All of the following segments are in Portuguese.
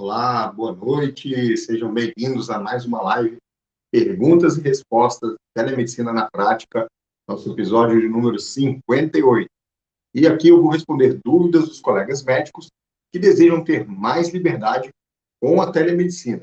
Olá, boa noite, sejam bem-vindos a mais uma live Perguntas e Respostas Telemedicina na Prática, nosso episódio de número 58. E aqui eu vou responder dúvidas dos colegas médicos que desejam ter mais liberdade com a telemedicina.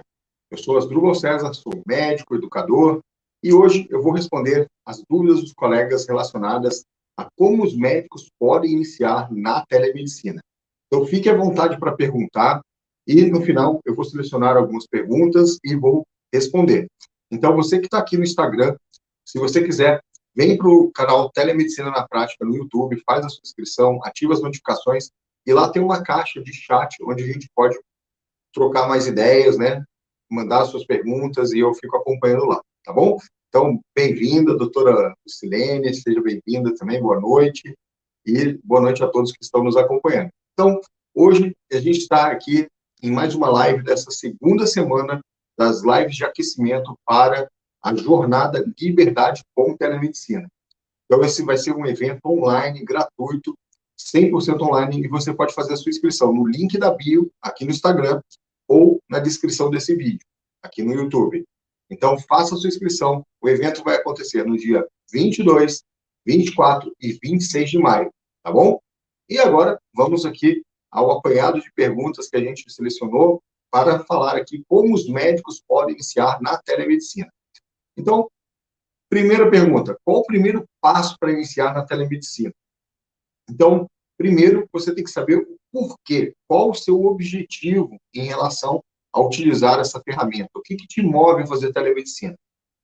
Eu sou Asdrubal César, sou médico, educador, e hoje eu vou responder as dúvidas dos colegas relacionadas a como os médicos podem iniciar na telemedicina. Então, fique à vontade para perguntar, e no final eu vou selecionar algumas perguntas e vou responder. Então, você que está aqui no Instagram, se você quiser, vem para o canal Telemedicina na Prática no YouTube, faz a sua inscrição, ativa as notificações, e lá tem uma caixa de chat onde a gente pode trocar mais ideias, né? Mandar suas perguntas e eu fico acompanhando lá, tá bom? Então, bem-vinda, doutora Lucilene, seja bem-vinda também, boa noite, e boa noite a todos que estão nos acompanhando. Então, hoje a gente está aqui em mais uma live dessa segunda semana das lives de aquecimento para a jornada Liberdade com Telemedicina. Então, esse vai ser um evento online, gratuito, 100% online, e você pode fazer a sua inscrição no link da bio, aqui no Instagram, ou na descrição desse vídeo, aqui no YouTube. Então, faça a sua inscrição. O evento vai acontecer no dia 22, 24 e 26 de maio, tá bom? E agora, vamos aqui ao apanhado de perguntas que a gente selecionou para falar aqui como os médicos podem iniciar na telemedicina. Então, primeira pergunta, qual o primeiro passo para iniciar na telemedicina? Então, primeiro, você tem que saber o porquê, qual o seu objetivo em relação a utilizar essa ferramenta. O que te move a fazer telemedicina?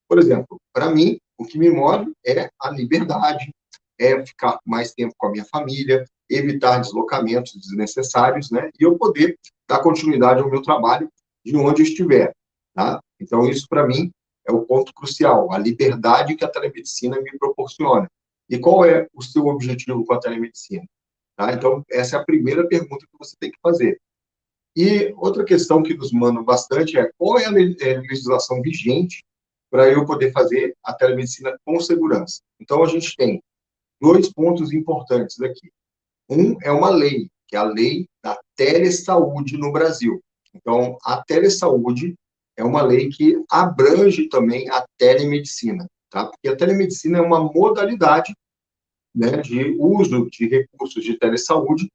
Por exemplo, para mim, o que me move é a liberdade, é ficar mais tempo com a minha família, evitar deslocamentos desnecessários, né? E eu poder dar continuidade ao meu trabalho de onde eu estiver, tá? Então, isso, para mim, é o ponto crucial, a liberdade que a telemedicina me proporciona. E qual é o seu objetivo com a telemedicina? Tá? Então, essa é a primeira pergunta que você tem que fazer. E outra questão que nos mandam bastante é qual é a legislação vigente para eu poder fazer a telemedicina com segurança. Então, a gente tem dois pontos importantes aqui. Um é uma lei, que é a lei da telesaúde no Brasil. Então, a telesaúde é uma lei que abrange também a telemedicina, tá? Porque a telemedicina é uma modalidade, né, de uso de recursos de telesaúde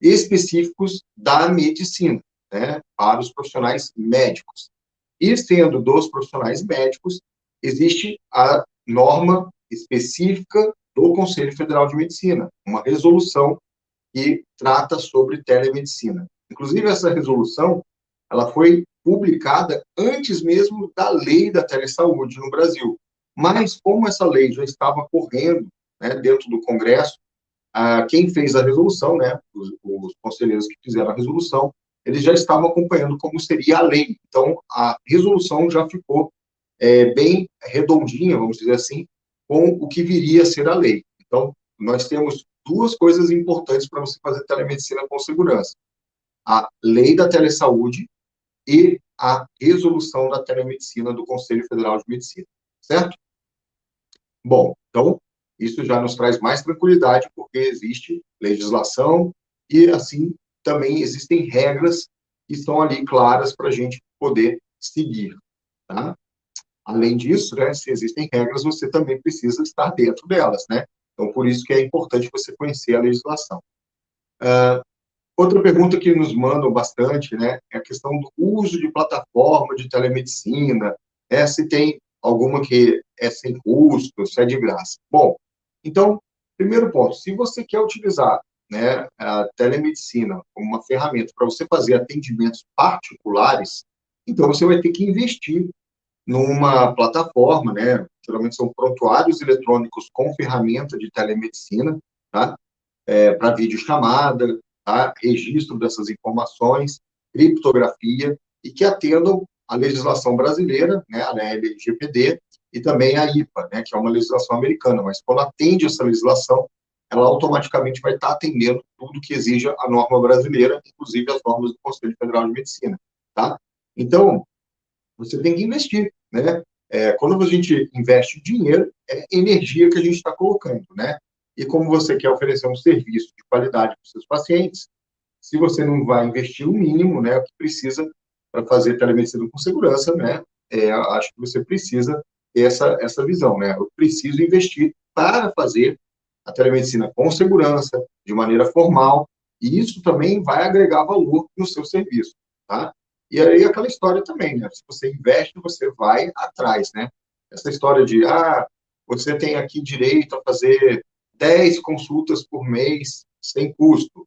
específicos da medicina, né, para os profissionais médicos. E sendo dos profissionais médicos, existe a norma específica do Conselho Federal de Medicina, uma resolução que trata sobre telemedicina. Inclusive, essa resolução, ela foi publicada antes mesmo da lei da telesaúde no Brasil. Mas, como essa lei já estava correndo, né, dentro do Congresso, quem fez a resolução, né, os conselheiros que fizeram a resolução, eles já estavam acompanhando como seria a lei. Então, a resolução já ficou bem redondinha, vamos dizer assim, com o que viria a ser a lei. Então, nós temos duas coisas importantes para você fazer telemedicina com segurança: a lei da telesaúde e a resolução da telemedicina do Conselho Federal de Medicina, certo? Bom, então, isso já nos traz mais tranquilidade, porque existe legislação e, assim, também existem regras que estão ali claras para a gente poder seguir, tá? Além disso, né, se existem regras, você também precisa estar dentro delas, né? Então, por isso que é importante você conhecer a legislação. Outra pergunta que nos mandam bastante, né, é a questão do uso de plataforma de telemedicina, se tem alguma que é sem custo, se é de graça. Bom, então, primeiro ponto, se você quer utilizar, né, a telemedicina como uma ferramenta para você fazer atendimentos particulares, então você vai ter que investir numa plataforma, né, geralmente são prontuários eletrônicos com ferramenta de telemedicina, tá? Para videochamada, tá? Registro dessas informações, criptografia, e que atendam à legislação brasileira, né, a LGPD, e também a IPA, né, que é uma legislação americana, mas quando atende essa legislação, ela automaticamente vai estar atendendo tudo que exija a norma brasileira, inclusive as normas do Conselho Federal de Medicina, tá? Então, você tem que investir, né? Quando a gente investe dinheiro, é energia que a gente está colocando, né? E como você quer oferecer um serviço de qualidade para os seus pacientes, se você não vai investir o mínimo, né, o que precisa para fazer telemedicina com segurança, né, acho que você precisa ter essa visão, né? Eu preciso investir para fazer a telemedicina com segurança, de maneira formal, e isso também vai agregar valor no seu serviço, tá? E aí aquela história também, né? Se você investe, você vai atrás, né? Essa história de, você tem aqui direito a fazer 10 consultas por mês sem custo.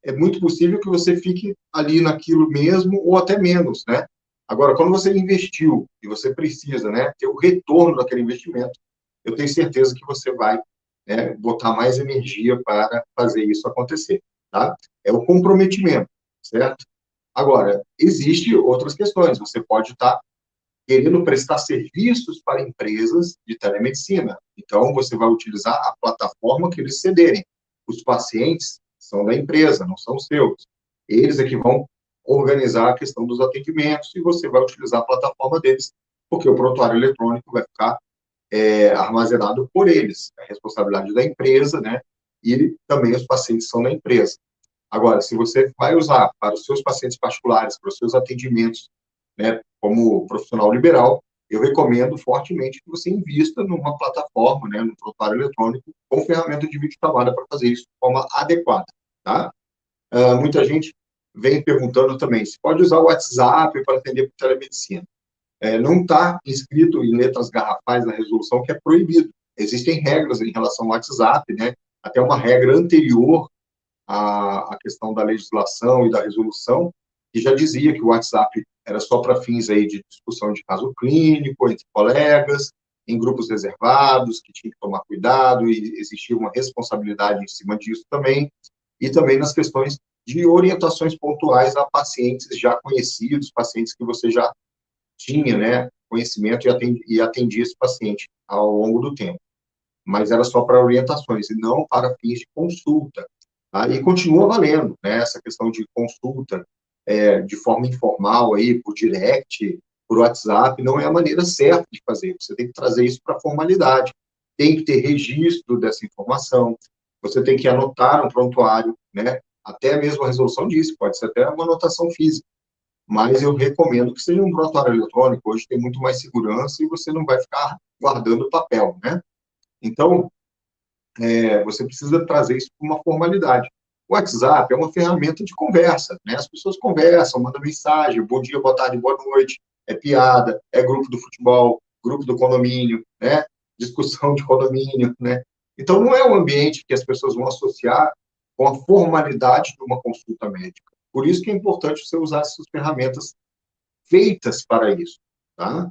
É muito possível que você fique ali naquilo mesmo ou até menos, né? Agora, quando você investiu e você precisa, né, ter o retorno daquele investimento, eu tenho certeza que você vai, né, botar mais energia para fazer isso acontecer, tá? É o comprometimento, certo? Agora, existem outras questões. Você pode estar querendo prestar serviços para empresas de telemedicina. Então, você vai utilizar a plataforma que eles cederem. Os pacientes são da empresa, não são seus. Eles é que vão organizar a questão dos atendimentos e você vai utilizar a plataforma deles, porque o prontuário eletrônico vai ficar armazenado por eles. É a responsabilidade da empresa, né? E também os pacientes são da empresa. Agora, se você vai usar para os seus pacientes particulares, para os seus atendimentos, né, como profissional liberal, eu recomendo fortemente que você invista numa plataforma, né, no prontuário eletrônico, com ferramenta de videochamada para fazer isso de forma adequada, tá? Muita gente vem perguntando também se pode usar o WhatsApp para atender por telemedicina. Não está escrito em letras garrafais na resolução que é proibido. Existem regras em relação ao WhatsApp, né? Até uma regra anterior à questão da legislação e da resolução, que já dizia que o WhatsApp era só para fins aí de discussão de caso clínico, entre colegas, em grupos reservados, que tinha que tomar cuidado e existia uma responsabilidade em cima disso também, e também nas questões de orientações pontuais a pacientes já conhecidos, pacientes que você já tinha, né, conhecimento e atendia esse paciente ao longo do tempo. Mas era só para orientações e não para fins de consulta. Tá? E continua valendo, né, essa questão de consulta de forma informal, aí, por direct, por WhatsApp, não é a maneira certa de fazer. Você tem que trazer isso para a formalidade. Tem que ter registro dessa informação, você tem que anotar um prontuário, né? Até mesmo a resolução diz, pode ser até uma anotação física, mas eu recomendo que seja um prontuário eletrônico. Hoje tem muito mais segurança e você não vai ficar guardando papel, né? Então, você precisa trazer isso para uma formalidade. O WhatsApp é uma ferramenta de conversa, né? As pessoas conversam, mandam mensagem, bom dia, boa tarde, boa noite, é piada, é grupo do futebol, grupo do condomínio, né? Discussão de condomínio, né? Então, não é um ambiente que as pessoas vão associar com a formalidade de uma consulta médica. Por isso que é importante você usar essas ferramentas feitas para isso, tá?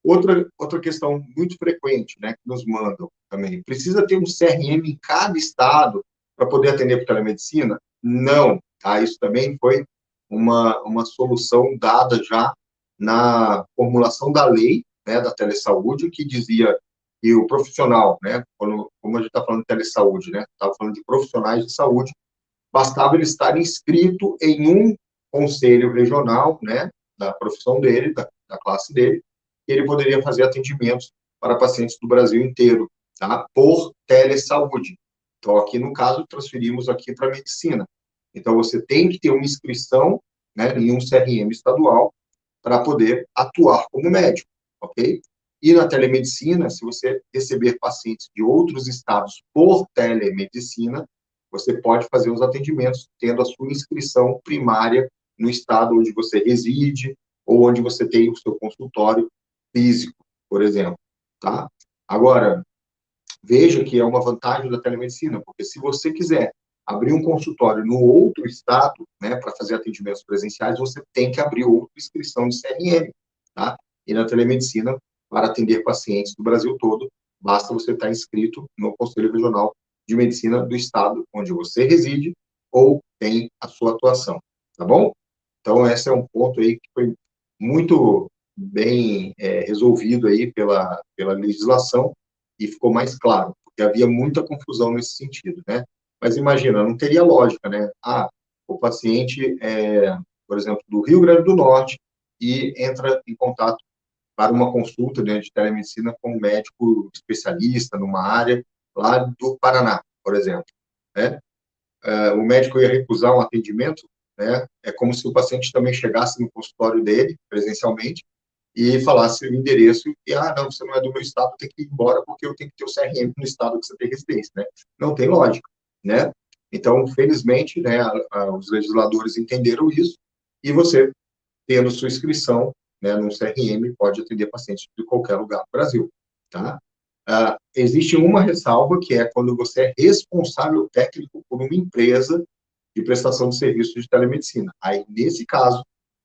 Outra questão muito frequente, né, que nos mandam também, precisa ter um CRM em cada estado para poder atender por telemedicina? Não, tá? Isso também foi uma solução dada já na formulação da lei, né, da telesaúde, que dizia que o profissional, né, como a gente está falando de telesaúde, né, estava falando de profissionais de saúde, bastava ele estar inscrito em um conselho regional, né, da profissão dele, da classe dele, e ele poderia fazer atendimentos para pacientes do Brasil inteiro, tá? Por telesaúde. Então, aqui no caso, transferimos aqui para a medicina. Então, você tem que ter uma inscrição, né, em um CRM estadual para poder atuar como médico, ok? E na telemedicina, se você receber pacientes de outros estados por telemedicina, você pode fazer os atendimentos tendo a sua inscrição primária no estado onde você reside ou onde você tem o seu consultório físico, por exemplo, tá? Agora, veja que é uma vantagem da telemedicina, porque se você quiser abrir um consultório no outro estado, né, para fazer atendimentos presenciais, você tem que abrir outra inscrição de CRM, tá? E na telemedicina, para atender pacientes do Brasil todo, basta você estar inscrito no Conselho Regional de Medicina do estado onde você reside ou tem a sua atuação, tá bom? Então, esse é um ponto aí que foi muito bem resolvido aí pela legislação e ficou mais claro, porque havia muita confusão nesse sentido, né? Mas imagina, não teria lógica, né? O paciente por exemplo, do Rio Grande do Norte e entra em contato para uma consulta, né, de telemedicina com um médico especialista numa área lá do Paraná, por exemplo, né? O médico ia recusar um atendimento, né? É como se o paciente também chegasse no consultório dele, presencialmente, e falasse o endereço, e, não, você não é do meu estado, tem que ir embora, porque eu tenho que ter o CRM no estado que você tem residência, né? Não tem lógica, né? Então, felizmente, né, os legisladores entenderam isso, e você, tendo sua inscrição, né, no CRM, pode atender pacientes de qualquer lugar do Brasil, tá? Existe uma ressalva, que é quando você é responsável técnico por uma empresa de prestação de serviços de telemedicina. Aí, nesse caso,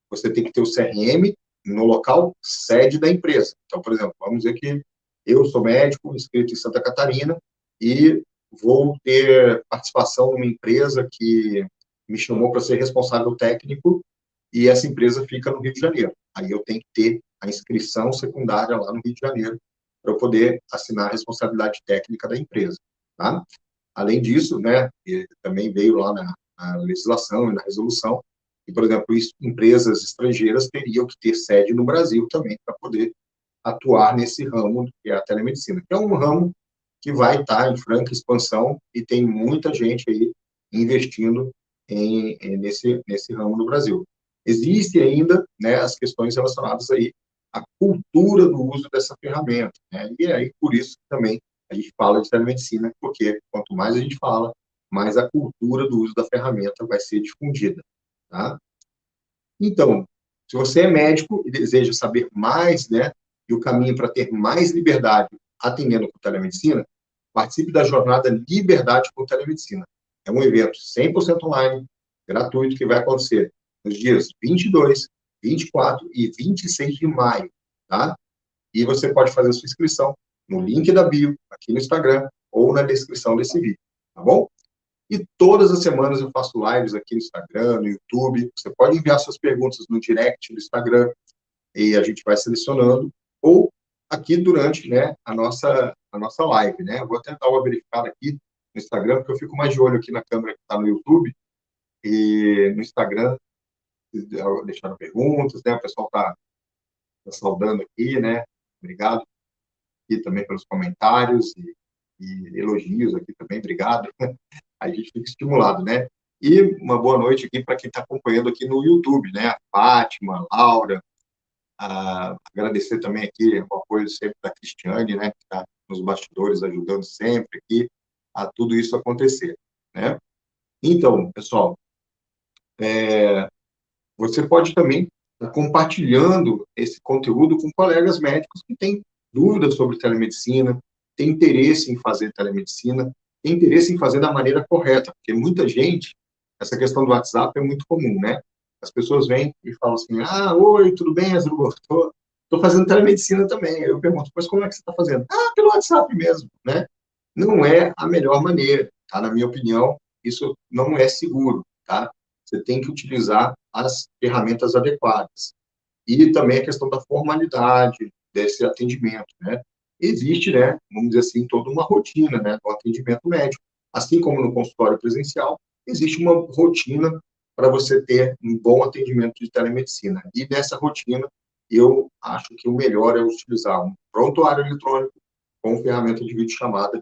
você tem que ter o CRM no local sede da empresa. Então, por exemplo, vamos dizer que eu sou médico, inscrito em Santa Catarina, e vou ter participação numa empresa que me chamou para ser responsável técnico, e essa empresa fica no Rio de Janeiro. Aí eu tenho que ter a inscrição secundária lá no Rio de Janeiro para eu poder assinar a responsabilidade técnica da empresa, tá? Além disso, né, também veio lá na legislação e na resolução que, por exemplo, empresas estrangeiras teriam que ter sede no Brasil também para poder atuar nesse ramo que é a telemedicina, que é um ramo que vai estar em franca expansão e tem muita gente aí investindo nesse ramo no Brasil. Existe ainda, né, as questões relacionadas aí à cultura do uso dessa ferramenta, né? E aí, por isso, também a gente fala de telemedicina, porque quanto mais a gente fala, mais a cultura do uso da ferramenta vai ser difundida, tá? Então, se você é médico e deseja saber mais, né, e o caminho para ter mais liberdade atendendo com telemedicina, participe da jornada Liberdade com Telemedicina. É um evento 100% online, gratuito, que vai acontecer nos dias 22, 24 e 26 de maio, tá? E você pode fazer a sua inscrição no link da bio, aqui no Instagram, ou na descrição desse vídeo, tá bom? E todas as semanas eu faço lives aqui no Instagram, no YouTube. Você pode enviar suas perguntas no direct do Instagram e a gente vai selecionando, ou aqui durante, né, a nossa live, né? Eu vou até dar uma verificada aqui no Instagram, porque eu fico mais de olho aqui na câmera que está no YouTube e no Instagram, deixando perguntas, né? O pessoal tá saudando aqui, né? Obrigado aqui também pelos comentários e elogios aqui também, obrigado. A gente fica estimulado, né? E uma boa noite aqui para quem está acompanhando aqui no YouTube, né? A Fátima, a Laura, agradecer também aqui o apoio sempre da Cristiane, né? Que está nos bastidores ajudando sempre aqui a tudo isso acontecer, né? Então, pessoal, você pode também estar compartilhando esse conteúdo com colegas médicos que têm dúvidas sobre telemedicina, têm interesse em fazer telemedicina, têm interesse em fazer da maneira correta, porque muita gente, essa questão do WhatsApp é muito comum, né? As pessoas vêm e falam assim, oi, tudo bem, Asdrubal? Estou fazendo telemedicina também. Eu pergunto, mas como é que você está fazendo? Pelo WhatsApp mesmo, né? Não é a melhor maneira, tá? Na minha opinião, isso não é seguro, tá? Você tem que utilizar as ferramentas adequadas. E também a questão da formalidade desse atendimento, né? Existe, né, vamos dizer assim, toda uma rotina, né, do atendimento médico. Assim como no consultório presencial, existe uma rotina para você ter um bom atendimento de telemedicina. E nessa rotina, eu acho que o melhor é utilizar um prontuário eletrônico com ferramenta de videochamada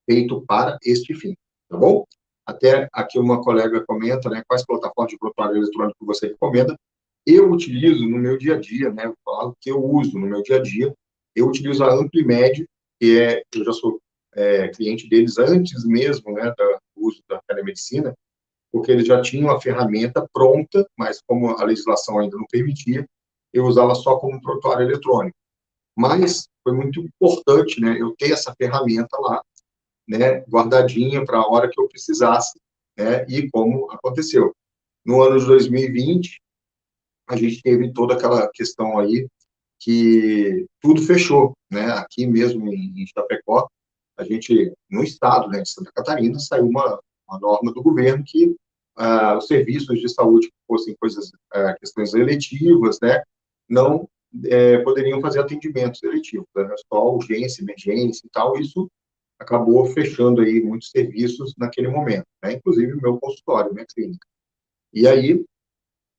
feito para este fim, tá bom? Até aqui uma colega comenta, né, quais plataformas de prontuário eletrônico você recomenda. Eu utilizo no meu dia a dia, né, eu falo que eu uso no meu dia a dia, eu utilizo a Amplimed, eu já sou cliente deles antes mesmo, né, do uso da telemedicina, porque eles já tinham a ferramenta pronta, mas como a legislação ainda não permitia, eu usava só como prontuário eletrônico. Mas foi muito importante, né, eu ter essa ferramenta lá, né, guardadinha para a hora que eu precisasse, né, e como aconteceu. No ano de 2020, a gente teve toda aquela questão aí que tudo fechou, né, aqui mesmo em Chapecó, a gente, no estado, né, de Santa Catarina, saiu uma norma do governo que os serviços de saúde que fossem questões eletivas, né, não poderiam fazer atendimentos eletivos, né, só urgência, emergência e tal, isso acabou fechando aí muitos serviços naquele momento, né? Inclusive o meu consultório, minha clínica. E aí,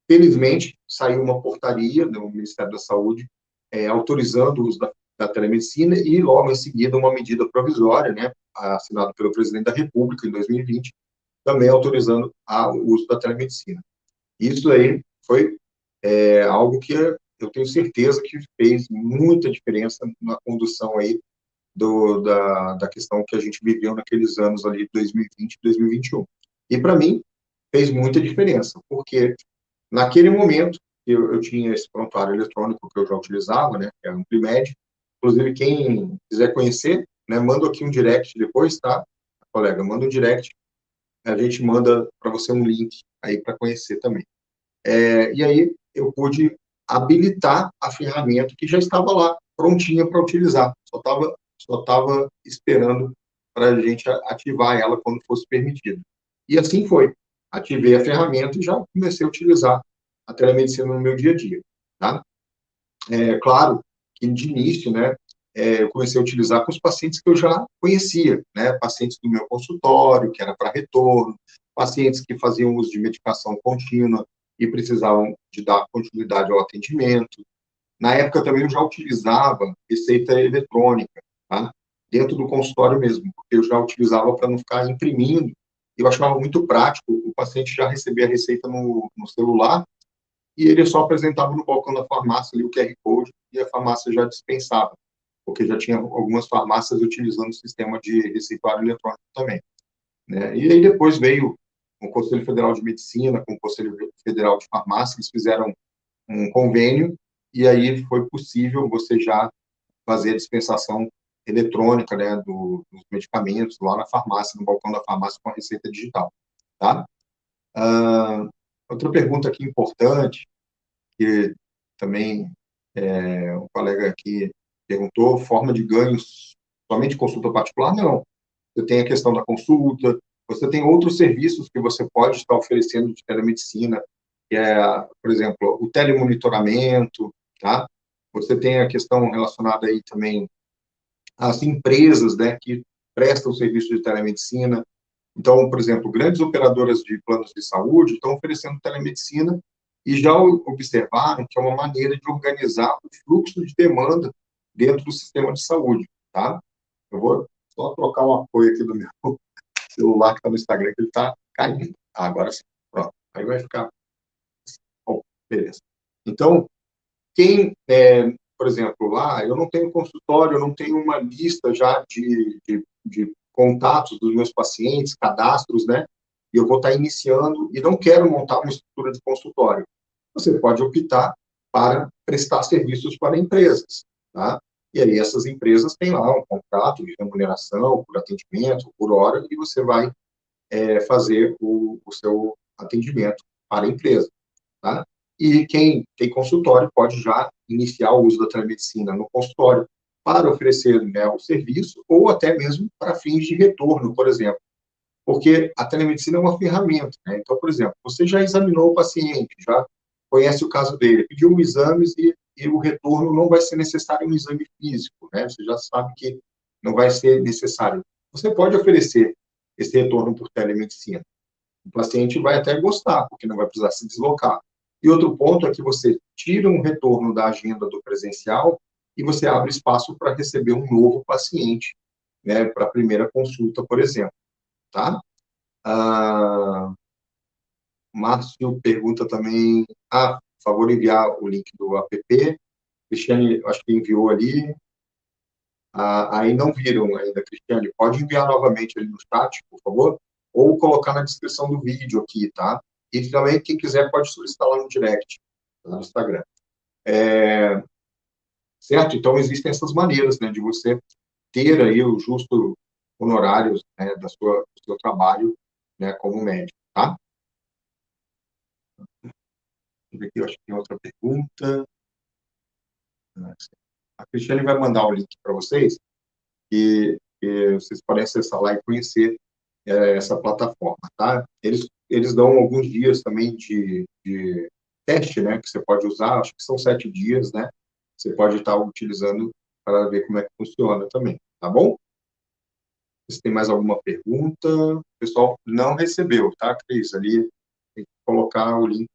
felizmente, saiu uma portaria do Ministério da Saúde autorizando o uso da telemedicina e, logo em seguida, uma medida provisória, né, assinada pelo presidente da República em 2020, também autorizando o uso da telemedicina. Isso aí foi algo que eu tenho certeza que fez muita diferença na condução aí da questão que a gente viveu naqueles anos ali de 2020 e 2021. E para mim fez muita diferença, porque naquele momento eu tinha esse prontuário eletrônico que eu já utilizava, né, que é a Amplimed. Inclusive, quem quiser conhecer, né, manda aqui um direct depois, tá, colega? Manda um direct, a gente manda para você um link aí para conhecer também. E aí eu pude habilitar a ferramenta que já estava lá, prontinha para utilizar. Só tava esperando para a gente ativar ela quando fosse permitido. E assim foi. Ativei a ferramenta e já comecei a utilizar a telemedicina no meu dia a dia. Tá? Claro que de início, né, eu comecei a utilizar com os pacientes que eu já conhecia, né, pacientes do meu consultório, que era para retorno, pacientes que faziam uso de medicação contínua e precisavam de dar continuidade ao atendimento. Na época também eu já utilizava receita eletrônica, tá? Dentro do consultório mesmo, porque eu já utilizava para não ficar imprimindo. Eu achava muito prático o paciente já receber a receita no celular e ele só apresentava no balcão da farmácia ali o QR Code e a farmácia já dispensava, porque já tinha algumas farmácias utilizando o sistema de receituário eletrônico também, né? E aí depois veio o Conselho Federal de Medicina com o Conselho Federal de Farmácia, eles fizeram um convênio e aí foi possível você já fazer a dispensação eletrônica, né, dos medicamentos lá na farmácia, no balcão da farmácia com a receita digital, tá? Outra pergunta aqui importante, que também um colega aqui perguntou, forma de ganhos somente consulta particular? Não. Você tem a questão da consulta, você tem outros serviços que você pode estar oferecendo de telemedicina, que é, por exemplo, o telemonitoramento, tá? Você tem a questão relacionada aí também às empresas, né, que prestam serviço de telemedicina. Então, por exemplo, grandes operadoras de planos de saúde estão oferecendo telemedicina e já observaram que é uma maneira de organizar o fluxo de demanda dentro do sistema de saúde, tá? Eu vou só trocar o apoio aqui do meu celular que está no Instagram, que ele está caindo. Agora sim, pronto. Aí vai ficar... Bom, beleza. Então, por exemplo, lá, eu não tenho consultório, eu não tenho uma lista já de contatos dos meus pacientes, cadastros, né? E eu vou estar iniciando e não quero montar uma estrutura de consultório. Você pode optar para prestar serviços para empresas, tá? E aí essas empresas têm lá um contrato de remuneração por atendimento, por hora, e você vai fazer o seu atendimento para a empresa. Tá? E quem tem consultório pode já iniciar o uso da telemedicina no consultório para oferecer, né, o serviço ou até mesmo para fins de retorno, por exemplo. Porque a telemedicina é uma ferramenta, né? Então, por exemplo, você já examinou o paciente, já conhece o caso dele, pediu exames e o retorno não vai ser necessário um exame físico, né? Você já sabe que não vai ser necessário. Você pode oferecer esse retorno por telemedicina. O paciente vai até gostar, porque não vai precisar se deslocar. E outro ponto é que você tira um retorno da agenda do presencial e você abre espaço para receber um novo paciente, né, para a primeira consulta, por exemplo, tá? Ah, Márcio pergunta também, por favor, enviar o link do app. Cristiane, acho que enviou ali. Aí não viram ainda, Cristiane. Pode enviar novamente ali no chat, por favor, ou colocar na descrição do vídeo aqui, tá? E também, quem quiser, pode solicitar lá no direct, lá no Instagram. Certo? Então, existem essas maneiras, né, de você ter aí o justo honorários, né, do seu trabalho, né, como médico, tá? Deixa eu ver aqui, eu acho que tem outra pergunta. A Cristiane vai mandar o link para vocês e vocês podem acessar lá e conhecer essa plataforma, tá? Eles dão alguns dias também de teste, né, que você pode usar, acho que são 7 dias, né? Você pode estar utilizando para ver como é que funciona também, tá bom? Se tem mais alguma pergunta, o pessoal não recebeu, tá, Cris? Ali tem que colocar o link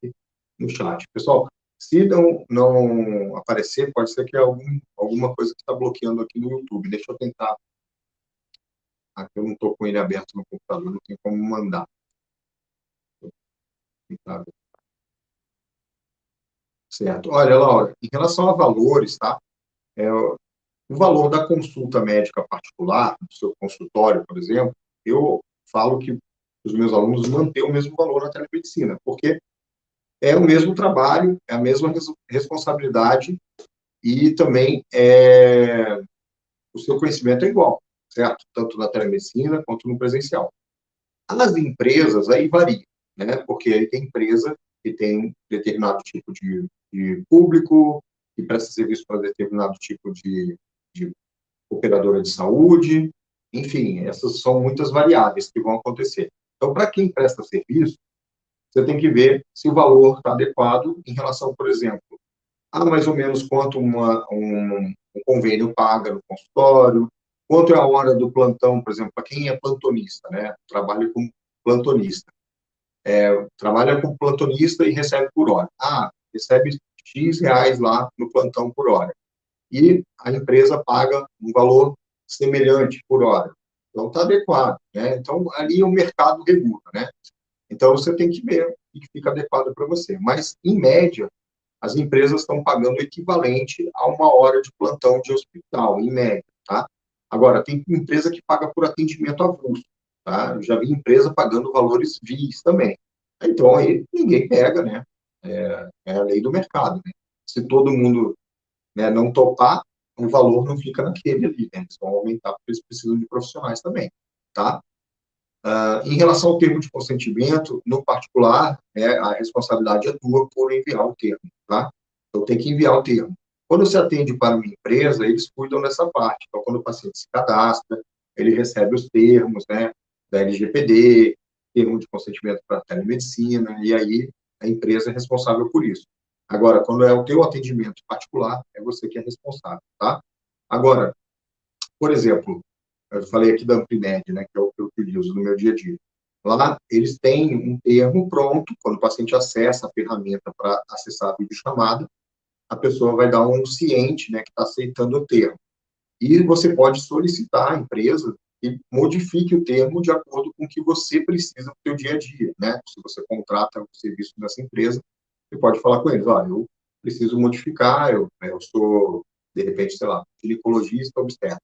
no chat. Pessoal, se não aparecer, pode ser que é alguma coisa que está bloqueando aqui no YouTube. Deixa eu tentar. Aqui eu não estou com ele aberto no computador, não tem como mandar. Vou tentar ver. Certo. Olha, Laura, em relação a valores, tá? O valor da consulta médica particular, do seu consultório, por exemplo, eu falo que os meus alunos mantêm o mesmo valor na telemedicina, porque é o mesmo trabalho, é a mesma responsabilidade e também o seu conhecimento é igual, certo? Tanto na telemedicina quanto no presencial. As empresas aí varia, né? Porque aí tem empresa que tem determinado tipo de público, que presta serviço para determinado tipo de operadora de saúde, enfim, essas são muitas variáveis que vão acontecer. Então, para quem presta serviço, você tem que ver se o valor está adequado em relação, por exemplo, a mais ou menos quanto um convênio paga no consultório, quanto é a hora do plantão, por exemplo, para quem é plantonista, né? Trabalha como plantonista. Trabalha como plantonista e recebe por hora. Recebe X reais lá no plantão por hora. E a empresa paga um valor semelhante por hora. Então, está adequado, né? Então, ali o mercado regula, né? Então, você tem que ver o que fica adequado para você. Mas, em média, as empresas estão pagando o equivalente a uma hora de plantão de hospital, em média, tá? Agora, tem empresa que paga por atendimento avulso, tá? Eu já vi empresa pagando valores VIS também. Então, aí ninguém pega, né? É a lei do mercado, né? Se todo mundo, né, não topar, o valor não fica naquele ali, né? Eles vão aumentar porque eles precisam de profissionais também, tá? Em relação ao termo de consentimento, no particular, a responsabilidade é tua por enviar o termo, tá? Então, tem que enviar o termo. Quando você atende para uma empresa, eles cuidam dessa parte. Então, quando o paciente se cadastra, ele recebe os termos, né, da LGPD, termo de consentimento para telemedicina, e aí a empresa é responsável por isso. Agora, quando é o teu atendimento particular, é você que é responsável, tá? Agora, por exemplo, eu falei aqui da Amplimed, né, que é o que eu utilizo no meu dia a dia. Lá, eles têm um termo pronto, quando o paciente acessa a ferramenta para acessar a videochamada, a pessoa vai dar um ciente, né, que está aceitando o termo. E você pode solicitar à empresa que modifique o termo de acordo com o que você precisa para o seu dia a dia, né? Se você contrata o serviço dessa empresa, você pode falar com eles, olha, eu preciso modificar, eu sou, de repente, sei lá, ginecologista obstetra,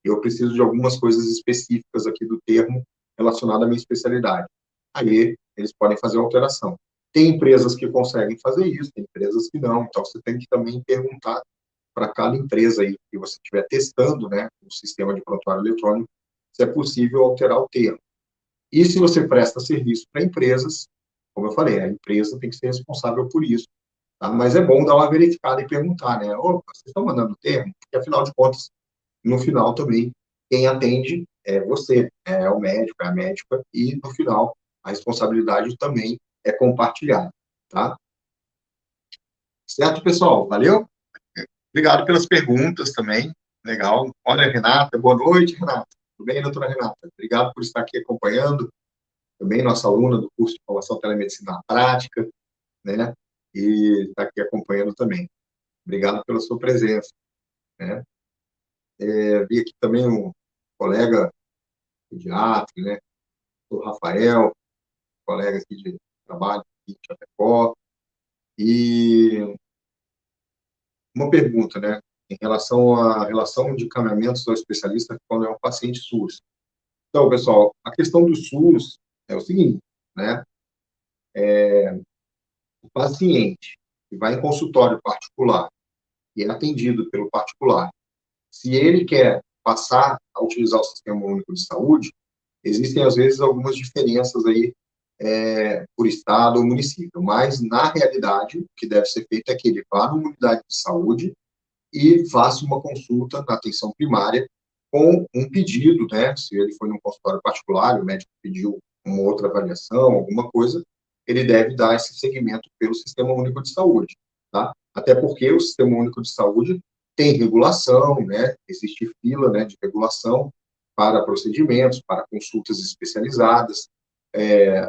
eu preciso de algumas coisas específicas aqui do termo relacionado à minha especialidade. Aí eles podem fazer alteração. Tem empresas que conseguem fazer isso, tem empresas que não. Então você tem que também perguntar para cada empresa aí que você estiver testando, né, o sistema de prontuário eletrônico, se é possível alterar o termo. E se você presta serviço para empresas, como eu falei, a empresa tem que ser responsável por isso. Tá? Mas é bom dar uma verificada e perguntar, né? Opa, vocês estão mandando o termo? Porque, afinal de contas, no final também, quem atende é você, é o médico, é a médica, e no final a responsabilidade também é compartilhada, tá? Certo, pessoal? Valeu? Obrigado pelas perguntas também. Legal. Olha, Renata, boa noite, Renata. Tudo bem, doutora Renata? Obrigado por estar aqui acompanhando. Também nossa aluna do curso de formação telemedicina na prática, né? E está aqui acompanhando também. Obrigado pela sua presença, né? Vi aqui também um colega pediatra, né? O Rafael, colega aqui de trabalho aqui de Chapecó. E uma pergunta, né? Em relação à relação de encaminhamentos ao especialista quando é um paciente SUS. Então, pessoal, a questão do SUS é o seguinte, né? O paciente que vai em consultório particular e é atendido pelo particular, se ele quer passar a utilizar o Sistema Único de Saúde, existem, às vezes, algumas diferenças aí por estado ou município, mas, na realidade, o que deve ser feito é que ele vá numa unidade de saúde e faça uma consulta na atenção primária com um pedido, né? Se ele foi num consultório particular, o médico pediu uma outra avaliação, alguma coisa, ele deve dar esse segmento pelo Sistema Único de Saúde, tá? Até porque o Sistema Único de Saúde tem regulação, né? Existe fila, né, de regulação para procedimentos, para consultas especializadas.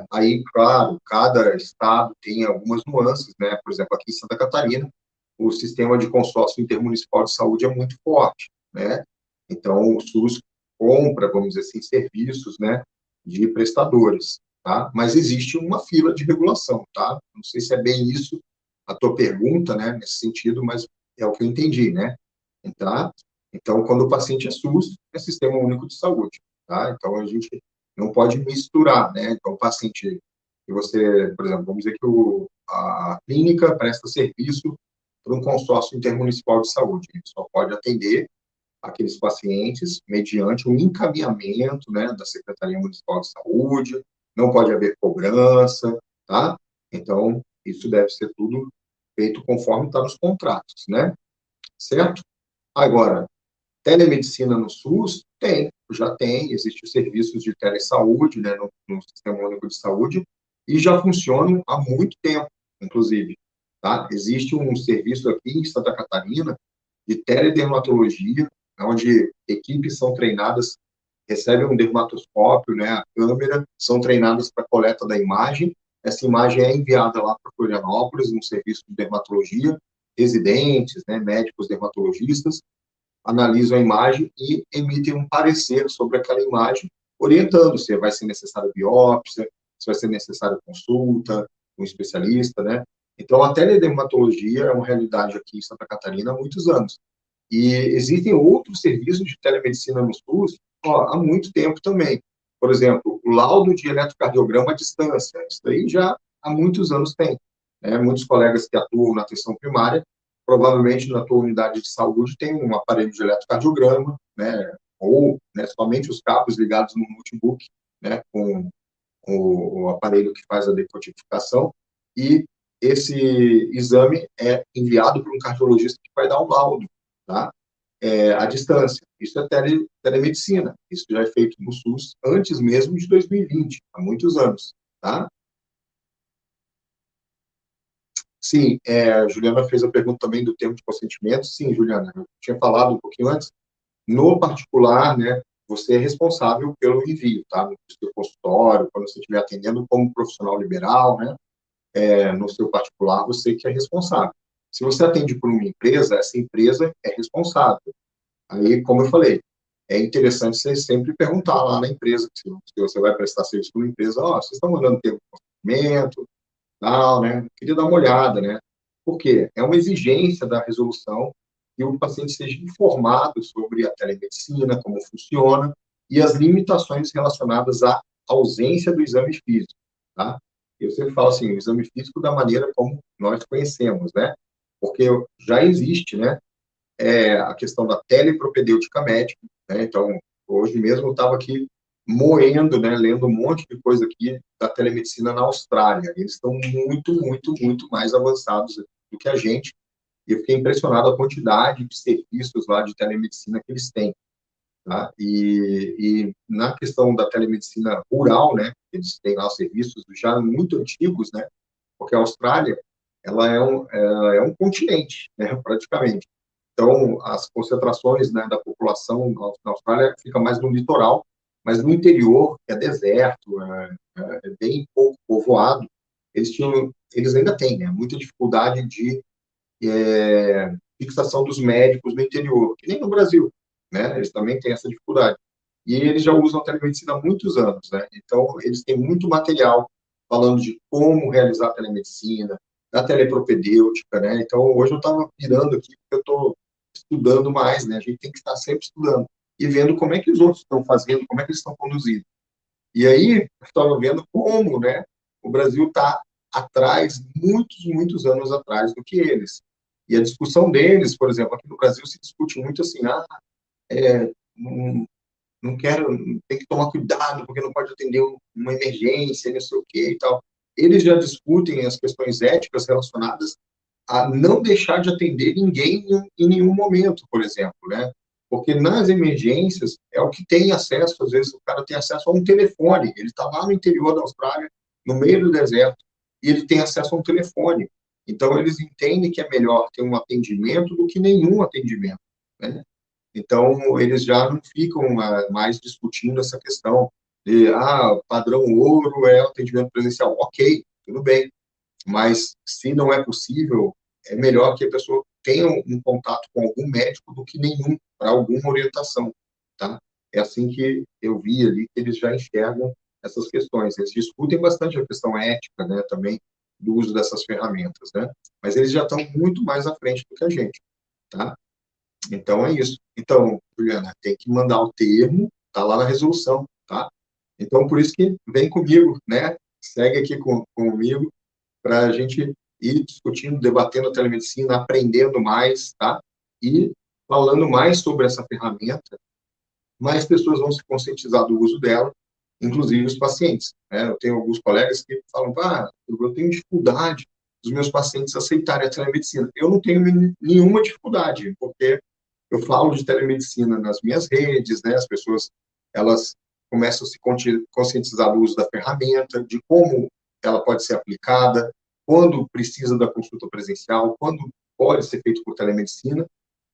Aí, claro, cada estado tem algumas nuances, né? Por exemplo, aqui em Santa Catarina, o sistema de consórcio intermunicipal de saúde é muito forte, né? Então, o SUS compra, vamos dizer assim, serviços, né, de prestadores, tá? Mas existe uma fila de regulação, tá? Não sei se é bem isso a tua pergunta, né, nesse sentido, mas é o que eu entendi, né? Tá? Então, quando o paciente é SUS, é Sistema Único de Saúde, tá? Então, a gente não pode misturar, né? Então, o paciente que você, por exemplo, vamos dizer que a clínica presta serviço para um consórcio intermunicipal de saúde. Ele só pode atender aqueles pacientes mediante um encaminhamento, né, da Secretaria Municipal de Saúde, não pode haver cobrança, tá? Então, isso deve ser tudo feito conforme está nos contratos, né? Certo? Agora, telemedicina no SUS? Já tem, existem serviços de telesaúde, né, no Sistema Único de Saúde, e já funcionam há muito tempo, inclusive. Tá? Existe um serviço aqui em Santa Catarina de teledermatologia, onde equipes são treinadas, recebem um dermatoscópio, né, a câmera, são treinadas para a coleta da imagem, essa imagem é enviada lá para Florianópolis, um serviço de dermatologia, residentes, né, médicos dermatologistas, analisam a imagem e emitem um parecer sobre aquela imagem, orientando se vai ser necessário biópsia, se vai ser necessário consulta, um especialista, né? Então, a teledermatologia é uma realidade aqui em Santa Catarina há muitos anos. E existem outros serviços de telemedicina no SUS há muito tempo também. Por exemplo, o laudo de eletrocardiograma à distância. Isso aí já há muitos anos tem. Né? Muitos colegas que atuam na atenção primária, provavelmente na tua unidade de saúde tem um aparelho de eletrocardiograma, né? Ou, né, somente os cabos ligados no notebook, né, com o aparelho que faz a decodificação, e esse exame é enviado para um cardiologista que vai dar um laudo, tá? À distância. Isso é telemedicina. Isso já é feito no SUS antes mesmo de 2020, há muitos anos, tá? Sim, a Juliana fez a pergunta também do termo de consentimento. Sim, Juliana, eu tinha falado um pouquinho antes. No particular, né, você é responsável pelo envio, tá? No seu consultório, quando você estiver atendendo como profissional liberal, né? No seu particular, você que é responsável. Se você atende por uma empresa, essa empresa é responsável. Aí, como eu falei, é interessante você sempre perguntar lá na empresa, se você vai prestar serviço para uma empresa, vocês estão mandando termo de consentimento, tal, né? Queria dar uma olhada, né? Por quê? É uma exigência da resolução que o paciente seja informado sobre a telemedicina, como funciona, e as limitações relacionadas à ausência do exame físico, tá? Eu sempre falo assim, o exame físico da maneira como nós conhecemos, né? Porque já existe, né? A questão da telepropedêutica médica, né? Então, hoje mesmo eu estava aqui moendo, né, lendo um monte de coisa aqui da telemedicina na Austrália. Eles estão muito, muito, muito mais avançados do que a gente. E eu fiquei impressionado a quantidade de serviços lá de telemedicina que eles têm. Tá? E na questão da telemedicina rural, né, eles têm lá serviços já muito antigos, né, porque a Austrália ela é um continente, né, praticamente. Então, as concentrações, né, da população na Austrália fica mais no litoral, mas no interior, que é deserto, é bem pouco povoado, eles ainda têm, né, muita dificuldade de fixação dos médicos no interior, que nem no Brasil, né, eles também têm essa dificuldade. E eles já usam a telemedicina há muitos anos, né, então eles têm muito material falando de como realizar a telemedicina, da telepropedêutica, né, então hoje eu estava virando aqui, porque eu estou estudando mais, né? A gente tem que estar sempre estudando e vendo como é que os outros estão fazendo, como é que eles estão conduzindo. E aí, eu estava vendo como, né, o Brasil está atrás, muitos, muitos anos atrás do que eles. E a discussão deles, por exemplo, aqui no Brasil se discute muito assim, não, não quero, tem que tomar cuidado, porque não pode atender uma emergência, não sei o quê e tal. Eles já discutem as questões éticas relacionadas a não deixar de atender ninguém em nenhum momento, por exemplo, né? Porque nas emergências é o que tem acesso, às vezes o cara tem acesso a um telefone, ele está lá no interior da Austrália, no meio do deserto, e ele tem acesso a um telefone. Então, eles entendem que é melhor ter um atendimento do que nenhum atendimento, né? Então, eles já não ficam mais discutindo essa questão de, padrão ouro é o atendimento presencial. Ok, tudo bem, mas se não é possível, é melhor que a pessoa tenha um contato com algum médico do que nenhum, para alguma orientação, tá? É assim que eu vi ali que eles já enxergam essas questões. Eles discutem bastante a questão ética, né, também, do uso dessas ferramentas, né? mas eles já estão muito mais à frente do que a gente, tá? Então, é isso. Então, Juliana, tem que mandar o termo, tá lá na resolução, tá? Então, por isso que vem comigo, né? Segue aqui comigo para a gente ir discutindo, debatendo a telemedicina, aprendendo mais, tá? E falando mais sobre essa ferramenta, mais pessoas vão se conscientizar do uso dela, inclusive os pacientes, né? Eu tenho alguns colegas que falam, eu tenho dificuldade dos meus pacientes aceitarem a telemedicina. Eu não tenho nenhuma dificuldade, porque eu falo de telemedicina nas minhas redes, né? As pessoas, elas começam a se conscientizar do uso da ferramenta, de como ela pode ser aplicada, quando precisa da consulta presencial, quando pode ser feito por telemedicina,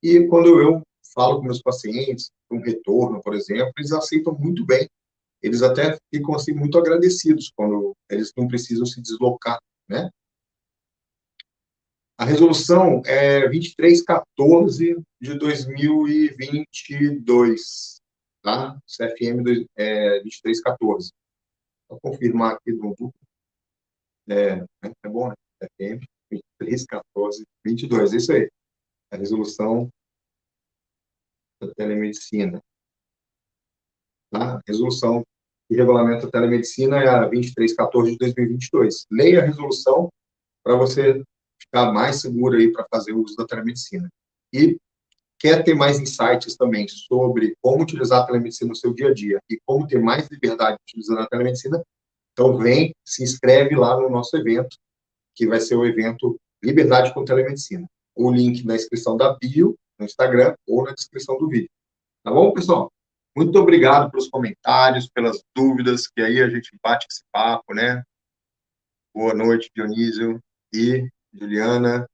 e quando eu falo com meus pacientes, um retorno, por exemplo, eles aceitam muito bem. Eles até ficam assim muito agradecidos quando eles não precisam se deslocar, né? A resolução é 2314 de 2022, tá? CFM 2314. Vou confirmar aqui do é bom, né? CFM 2314 22, é isso aí. A resolução da telemedicina, tá? A resolução que regulamenta a telemedicina é a 2314 de 2022. Leia a resolução para você ficar mais seguro aí para fazer o uso da telemedicina. E quer ter mais insights também sobre como utilizar a telemedicina no seu dia a dia e como ter mais liberdade utilizando a telemedicina, então vem, se inscreve lá no nosso evento, que vai ser o evento Liberdade com Telemedicina. O link na inscrição da bio, no Instagram, ou na descrição do vídeo. Tá bom, pessoal? Muito obrigado pelos comentários, pelas dúvidas, que aí a gente bate esse papo, né? Boa noite, Dionísio e Juliana,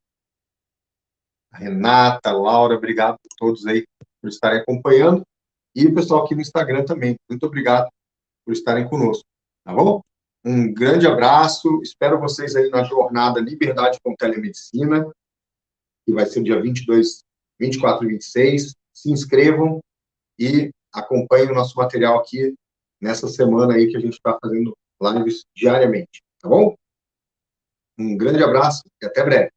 Renata, Laura, obrigado por todos aí por estarem acompanhando. E o pessoal aqui no Instagram também. Muito obrigado por estarem conosco. Tá bom? Um grande abraço. Espero vocês aí na jornada Liberdade com Telemedicina, que vai ser dia 22, 24 e 26. Se inscrevam e acompanhem o nosso material aqui nessa semana aí que a gente está fazendo lives diariamente. Tá bom? Um grande abraço e até breve.